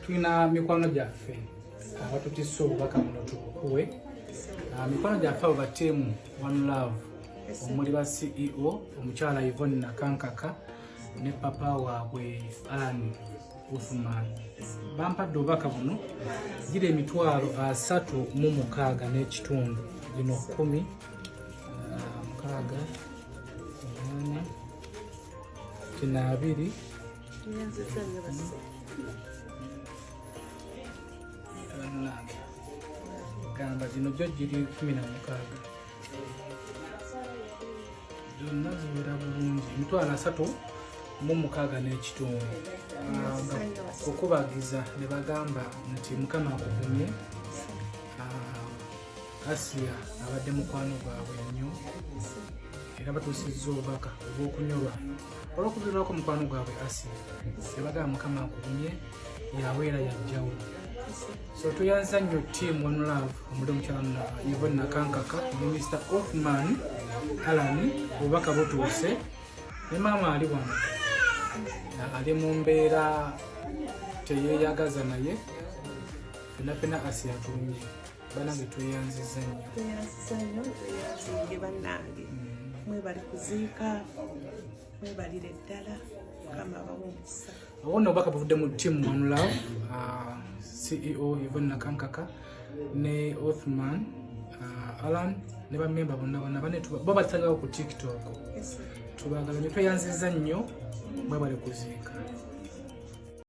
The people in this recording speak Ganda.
Tulina mikwano gyaffe abatutisse obubaka buno tubukuwe. Mikwano gyaffe abo battiimu One Love omuli ba CEO omukyala Yvonne Nakankaka ne papa waabwe Alan Uthman. Bampadde obubaka buno gira emitwalo 36 n'ekitundu gino 10 mukaaga 8 2 gamba zino gyo giri 16 zonna ziwera bulungi emitwalo 36 n'ekitundu. Okubagiza ne bagamba nti Mukama akugumye. Asia abadde mukwano gwabwe nnyo era batuusizza obubaka obw'okunyolwa olw'okuviirwako mukwano gwabwe Asia. Ne bagamba Mukama akugumye yaweera yajjawo. So tuyanza nnyo team One Love omuli omukyala Yvonne Nakankaka ne Mr. Othman Alan obubaka butuuse ne maama ali wano ali mu mbeera teyeeyagaza naye fenafena Asia atumye banange tweyanziza nnyo bannange mwebali kuziika mwebalire ddala Mukama abawe omukisa. Obona obubaka buvudde mu team One Love CEO Yvonne Nakankaka ne Othman Alan ne bamemba bonna bane bo batalinawo ku TikTok. Tubagala ne tweyanziza nnyo mwebale kuziika.